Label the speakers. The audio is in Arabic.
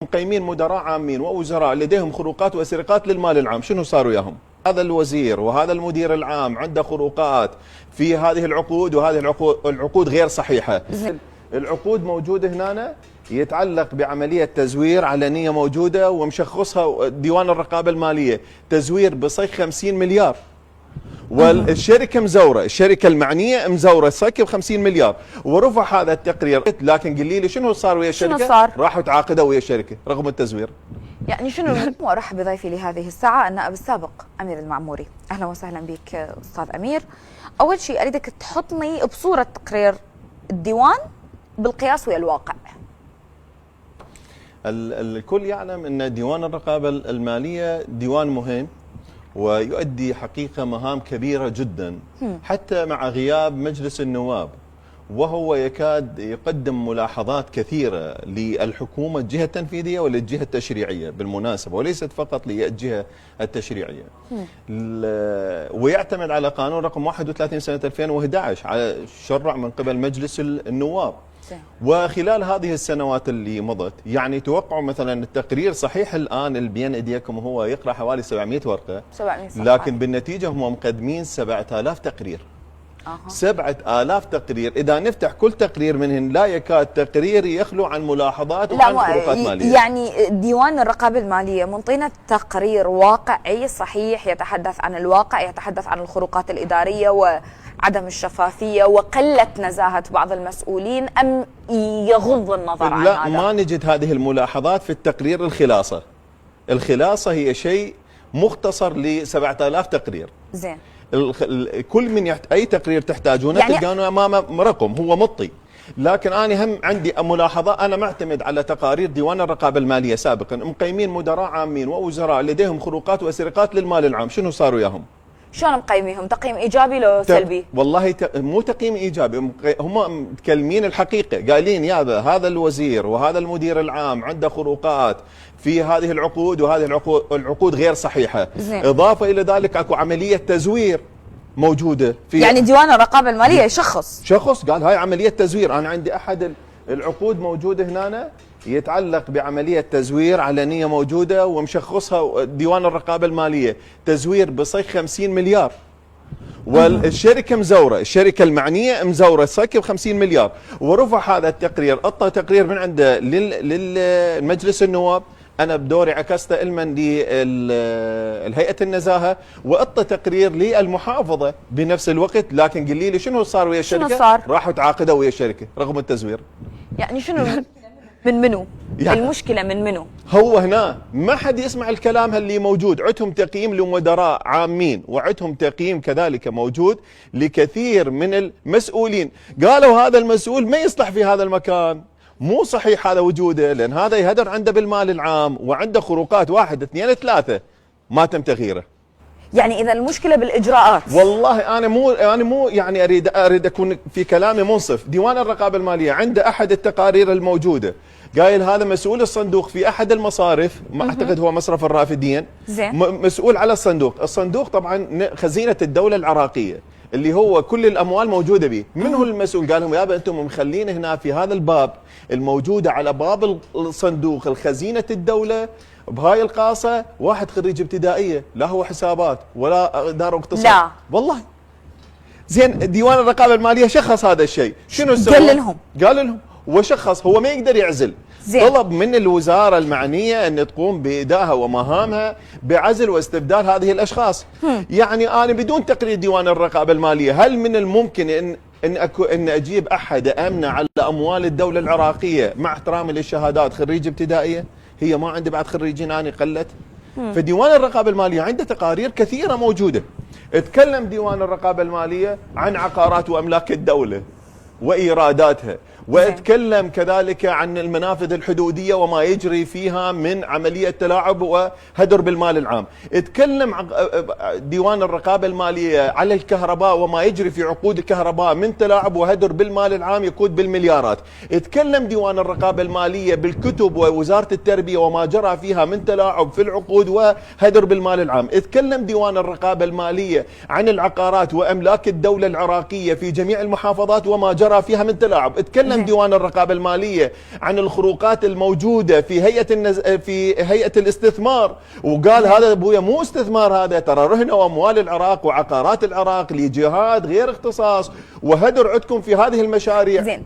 Speaker 1: مقيمين مدراء عامين ووزراء لديهم خروقات وسرقات للمال العام، شنو صار وياهم؟ هذا الوزير وهذا المدير العام عنده خروقات في هذه العقود، وهذه العقود غير صحيحة. العقود موجودة هنا يتعلق بعملية تزوير علنية موجودة ومشخصها ديوان الرقابة المالية، تزوير بصيغ 50 مليار، والشركة مزورة، الشركة المعنية مزورة صك ب 50 مليار، ورفع هذا التقرير. لكن قولي لي شنو صار ويا الشركة؟
Speaker 2: شنو صار؟
Speaker 1: راحوا تعاقدوا ويا الشركة رغم التزوير.
Speaker 2: يعني شنو؟ وارحب بضيفي لهذه الساعة النائب السابق أمير المعموري. أهلا وسهلا بك أستاذ أمير. أول شيء أريدك تحطني بصورة تقرير الديوان بالقياس ويا الواقع.
Speaker 1: الكل يعلم أن ديوان الرقابة المالية ديوان مهم ويؤدي حقيقة مهام كبيرة جدا حتى مع غياب مجلس النواب، وهو يكاد يقدم ملاحظات كثيرة للحكومة الجهة التنفيذية وللجهة التشريعية بالمناسبة، وليست فقط للجهة التشريعية. ويعتمد على قانون رقم 31 سنة 2011 على شرع من قبل مجلس النواب. وخلال هذه السنوات اللي مضت يعني توقعوا مثلا التقرير صحيح الآن اللي بين ايديكم هو يقرأ حوالي 700 ورقة،
Speaker 2: 700 صفحة،
Speaker 1: لكن بالنتيجة هم مقدمين 7000 تقرير. 7000 تقرير، إذا نفتح كل تقرير منهن لا يكاد تقرير يخلو عن ملاحظات وعن خروقات مالية.
Speaker 2: يعني ديوان الرقابة المالية منطينا تقرير واقعي صحيح يتحدث عن الواقع، يتحدث عن الخروقات الإدارية وعدم الشفافية وقلة نزاهة بعض المسؤولين، أم يغض النظر عن
Speaker 1: لا
Speaker 2: هذا؟
Speaker 1: ما نجد هذه الملاحظات في التقرير. الخلاصة هي شيء مختصر ل 7000 تقرير.
Speaker 2: زين.
Speaker 1: كل من أي تقرير تحتاجونه يعني تلقونه أمام رقم هو مطي، لكن أنا هم عندي ملاحظة. أنا معتمد على تقارير ديوان الرقابة المالية سابقا، مقيمين مدراء عامين ووزراء لديهم خروقات وسرقات للمال العام، شنو صار وياهم؟
Speaker 2: شلون مقيميهم؟ تقييم إيجابي لو سلبي؟
Speaker 1: والله مو تقييم إيجابي، هم متكلمين الحقيقة، قايلين يابا هذا الوزير وهذا المدير العام عنده خروقات في هذه العقود، وهذه العقود غير صحيحة.
Speaker 2: زين.
Speaker 1: إضافة إلى ذلك أكو عملية تزوير موجودة في
Speaker 2: يعني ديوان الرقابة المالية شخص
Speaker 1: قال هاي عملية تزوير. أنا عندي أحد العقود موجودة هنا يتعلق بعملية تزوير علنية موجودة ومشخصها ديوان الرقابة المالية، تزوير بصيغ 50 مليار، والشركة مزورة، الشركة المعنية مزورة صك ب 50 مليار، ورفع هذا التقرير، أعطى تقرير من عنده للمجلس النواب. أنا بدوري عكسته علما لهيئة النزاهة، وأعطى تقرير للمحافظة بنفس الوقت. لكن قولي لي شنو صار ويا الشركة؟
Speaker 2: شنو صار؟
Speaker 1: راحوا تعاقدوا ويا الشركة رغم التزوير.
Speaker 2: يعني شنو من منو؟ يعني المشكلة من منو؟
Speaker 1: هو هنا ما حد يسمع الكلام اللي موجود. عندهم تقييم لمدراء عامين، وعندهم تقييم كذلك موجود لكثير من المسؤولين، قالوا هذا المسؤول ما يصلح في هذا المكان، مو صحيح هذا وجوده، لأن هذا يهدر عنده بالمال العام وعنده خروقات 1 2 3 ما تم تغييره.
Speaker 2: يعني إذا المشكلة بالإجراءات.
Speaker 1: والله أنا مو يعني أريد أكون في كلامي منصف. ديوان الرقابة المالية عنده أحد التقارير الموجودة قايل هذا مسؤول الصندوق في أحد المصارف، ما أعتقد هو مصرف الرافدين، مسؤول على الصندوق طبعا خزينة الدولة العراقية اللي هو كل الأموال موجودة به. من هو المسؤول؟ قال لهم يابا أنتم مخلين هنا في هذا الباب الموجودة على باب الصندوق الخزينة الدولة بهاي القاصة واحد خريج ابتدائية، لا هو حسابات ولا دار اقتصاد.
Speaker 2: لا
Speaker 1: والله. زين ديوان الرقابة المالية شخص هذا الشيء، شنو سوى؟ قال لهم وشخص، هو ما يقدر يعزل. زين. طلب من الوزارة المعنية أن تقوم بإدائها ومهامها بعزل واستبدال هذه الأشخاص. يعني أنا بدون تقرير ديوان الرقابة المالية هل من الممكن أن أجيب أحد أمنع على أموال الدولة العراقية مع احترامي للشهادات خريج ابتدائية؟ هي ما عندي بعد خريجين أنا قلت. فديوان الرقابة المالية عنده تقارير كثيرة موجودة. اتكلم ديوان الرقابة المالية عن عقارات وأملاك الدولة وإيراداتها، واتكلم كذلك عن المنافذ الحدودية وما يجري فيها من عملية تلاعب وهدر بالمال العام. اتكلم ديوان الرقابة المالية على الكهرباء وما يجري في عقود الكهرباء من تلاعب وهدر بالمال العام يقود بالمليارات. اتكلم ديوان الرقابة المالية بالكتب ووزارة التربية وما جرى فيها من تلاعب في العقود وهدر بالمال العام. اتكلم ديوان الرقابة المالية عن العقارات وأملاك الدولة العراقية في جميع المحافظات وما جرى فيها من تلاعب. اتكلم اعلن ديوان الرقابه الماليه عن الخروقات الموجوده في هيئه الاستثمار، وقال هذا ابويا مو استثمار، هذا ترى رهن اموال العراق وعقارات العراق لجهات غير اختصاص، وهدر عندكم في هذه المشاريع.
Speaker 2: زين